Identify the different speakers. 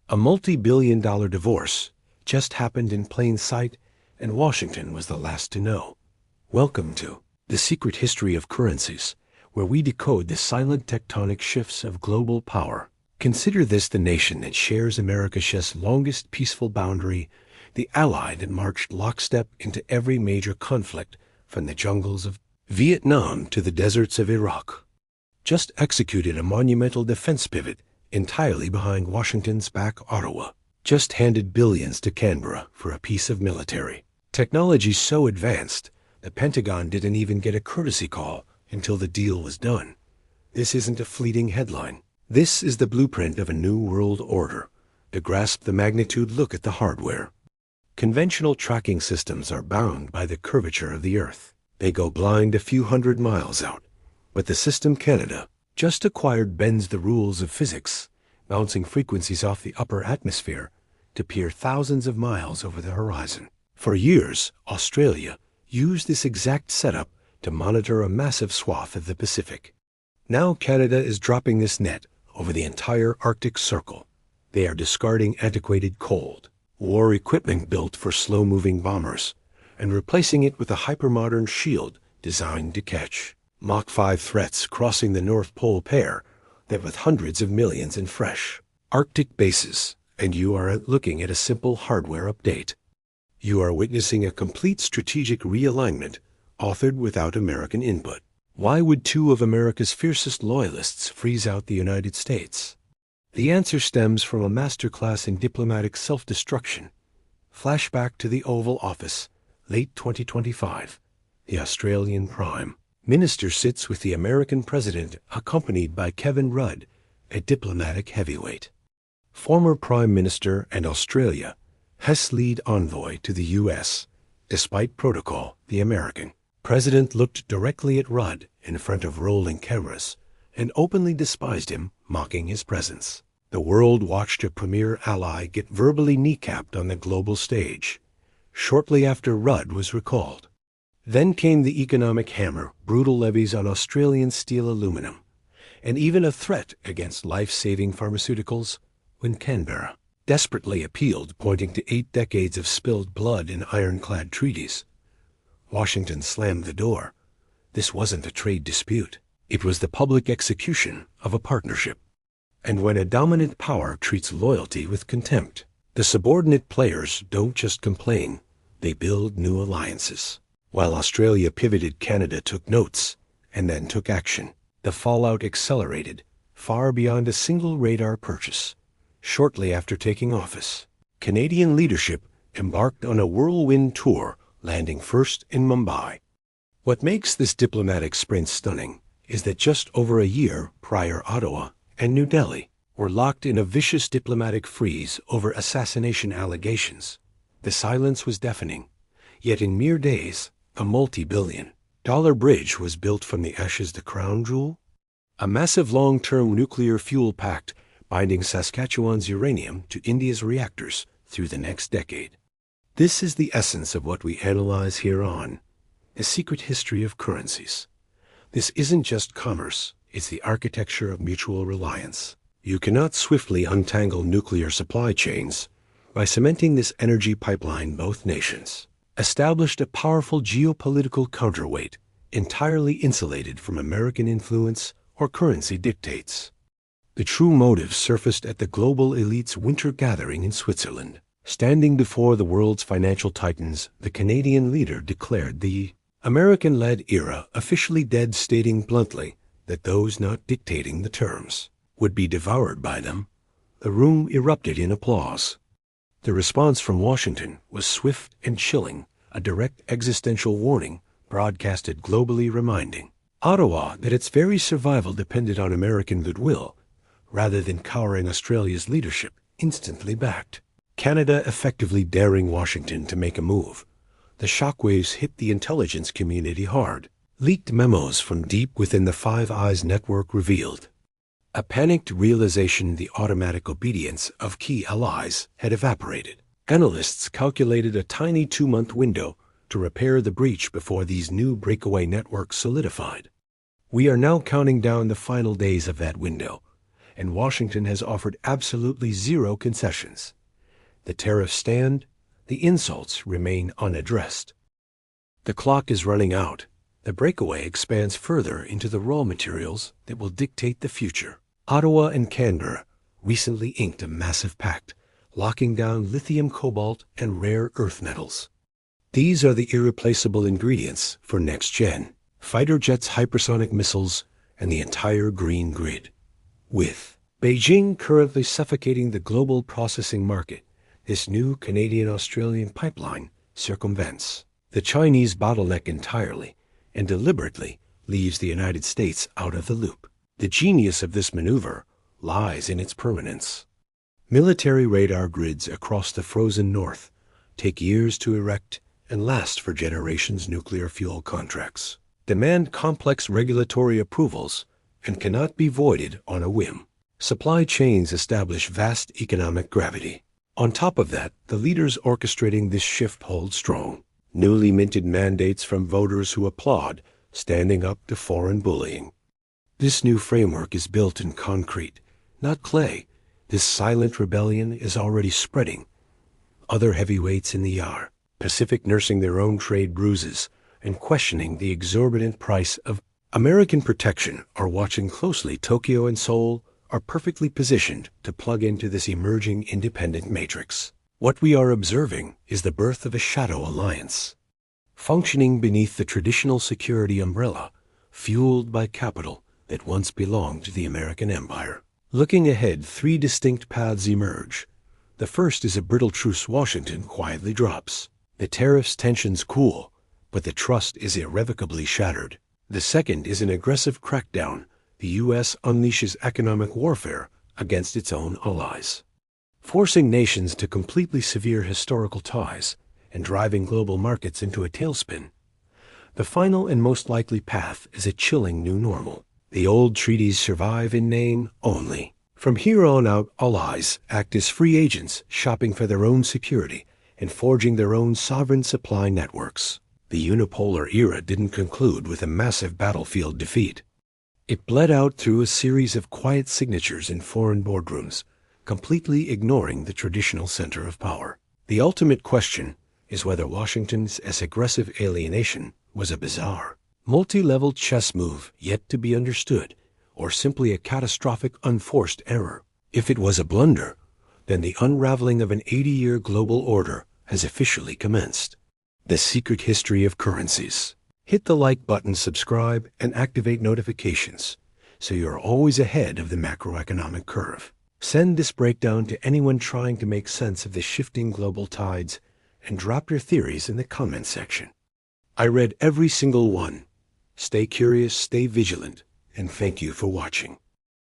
Speaker 1: A multi-billion-dollar divorce just happened in plain sight, and Washington was the last to know. Welcome to The Secret History of Currencies, where we decode the silent tectonic shifts of global power. Consider this the nation that shares America's longest peaceful boundary, the ally that marched lockstep into every major conflict from the jungles of Vietnam to the deserts of Iraq. Just executed a monumental defense pivot entirely behind Washington's back, Ottawa. Just handed billions to Canberra for a piece of military technology so advanced, the Pentagon didn't even get a courtesy call until the deal was done. This isn't a fleeting headline. This is the blueprint of a new world order. To grasp the magnitude, look at the hardware. Conventional tracking systems are bound by the curvature of the Earth. They go blind a few hundred miles out. But the system Canada just acquired bends the rules of physics, bouncing frequencies off the upper atmosphere to peer thousands of miles over the horizon. For years, Australia used this exact setup to monitor a massive swath of the Pacific. Now Canada is dropping this net over the entire Arctic Circle. They are discarding antiquated cold war equipment built for slow-moving bombers and replacing it with a hypermodern shield designed to catch Mach 5 threats crossing the North Pole pair that with hundreds of millions in fresh Arctic bases, and you are looking at a simple hardware update. You are witnessing a complete strategic realignment authored without American input. Why would two of America's fiercest loyalists freeze out the United States? The answer stems from a masterclass in diplomatic self-destruction. Flashback to the Oval Office, late 2025. The Australian Prime Minister sits with the American President accompanied by Kevin Rudd, a diplomatic heavyweight. Former Prime Minister and Australia has lead envoy to the U.S. Despite protocol, the American President looked directly at Rudd in front of rolling cameras and openly despised him, mocking his presence. The world watched a premier ally get verbally kneecapped on the global stage, shortly after Rudd was recalled. Then came the economic hammer, brutal levies on Australian steel aluminum, and even a threat against life-saving pharmaceuticals when Canberra desperately appealed, pointing to 8 decades of spilled blood in ironclad treaties. Washington slammed the door. This wasn't a trade dispute. It was the public execution of a partnership. And when a dominant power treats loyalty with contempt, the subordinate players don't just complain, they build new alliances. While Australia pivoted, Canada took notes and then took action. The fallout accelerated far beyond a single radar purchase. Shortly after taking office, Canadian leadership embarked on a whirlwind tour, landing first in Mumbai. What makes this diplomatic sprint stunning is that just over a year prior, Ottawa and New Delhi were locked in a vicious diplomatic freeze over assassination allegations. The silence was deafening, yet in mere days, a multi-billion-dollar bridge was built from the ashes, the crown jewel, a massive long-term nuclear fuel pact binding Saskatchewan's uranium to India's reactors through the next decade. This is the essence of what we analyze here on The Secret History of Currencies. This isn't just commerce, it's the architecture of mutual reliance. You cannot swiftly untangle nuclear supply chains. By cementing this energy pipeline, both nations established a powerful geopolitical counterweight, entirely insulated from American influence or currency dictates. The true motive surfaced at the global elite's winter gathering in Switzerland. Standing before the world's financial titans, the Canadian leader declared the American-led era officially dead, stating bluntly that those not dictating the terms would be devoured by them. The room erupted in applause. The response from Washington was swift and chilling, a direct existential warning broadcasted globally, reminding Ottawa that its very survival depended on American goodwill, rather than cowering Australia's leadership, instantly backed. Canada effectively daring Washington to make a move. The shockwaves hit the intelligence community hard. Leaked memos from deep within the Five Eyes network revealed a panicked realization the automatic obedience of key allies had evaporated. Analysts calculated a tiny 2-month window to repair the breach before these new breakaway networks solidified. We are now counting down the final days of that window, and Washington has offered absolutely zero concessions. The tariffs stand, the insults remain unaddressed. The clock is running out. The breakaway expands further into the raw materials that will dictate the future. Ottawa and Canberra recently inked a massive pact, locking down lithium, cobalt, and rare earth metals. These are the irreplaceable ingredients for next-gen fighter jets, hypersonic missiles, and the entire green grid. With Beijing currently suffocating the global processing market, this new Canadian-Australian pipeline circumvents the Chinese bottleneck entirely and deliberately leaves the United States out of the loop. The genius of this maneuver lies in its permanence. Military radar grids across the frozen north take years to erect and last for generations. Nuclear fuel contracts demand complex regulatory approvals and cannot be voided on a whim. Supply chains establish vast economic gravity. On top of that, the leaders orchestrating this shift hold strong. Newly minted mandates from voters who applaud, standing up to foreign bullying. This new framework is built in concrete, not clay. This silent rebellion is already spreading. Other heavyweights in the are Pacific nursing their own trade bruises and questioning the exorbitant price of American protection are watching closely. Tokyo and Seoul are perfectly positioned to plug into this emerging independent matrix. What we are observing is the birth of a shadow alliance, functioning beneath the traditional security umbrella, fueled by capital that once belonged to the American empire. Looking ahead, three distinct paths emerge. The first is a brittle truce Washington quietly drops. The tariffs tensions cool, but the trust is irrevocably shattered. The second is an aggressive crackdown. The U.S. unleashes economic warfare against its own allies, forcing nations to completely sever historical ties and driving global markets into a tailspin. The final and most likely path is a chilling new normal. The old treaties survive in name only. From here on out, allies act as free agents, shopping for their own security and forging their own sovereign supply networks. The unipolar era didn't conclude with a massive battlefield defeat. It bled out through a series of quiet signatures in foreign boardrooms, completely ignoring the traditional center of power. The ultimate question is whether Washington's as aggressive alienation was a bizarre, multi-level chess move yet to be understood, or simply a catastrophic unforced error. If it was a blunder, then the unraveling of an 80-year global order has officially commenced. The Secret History of Currencies. Hit the like button, subscribe, and activate notifications so you're always ahead of the macroeconomic curve. Send this breakdown to anyone trying to make sense of the shifting global tides and drop your theories in the comment section. I read every single one. Stay curious, stay vigilant, and thank you for watching.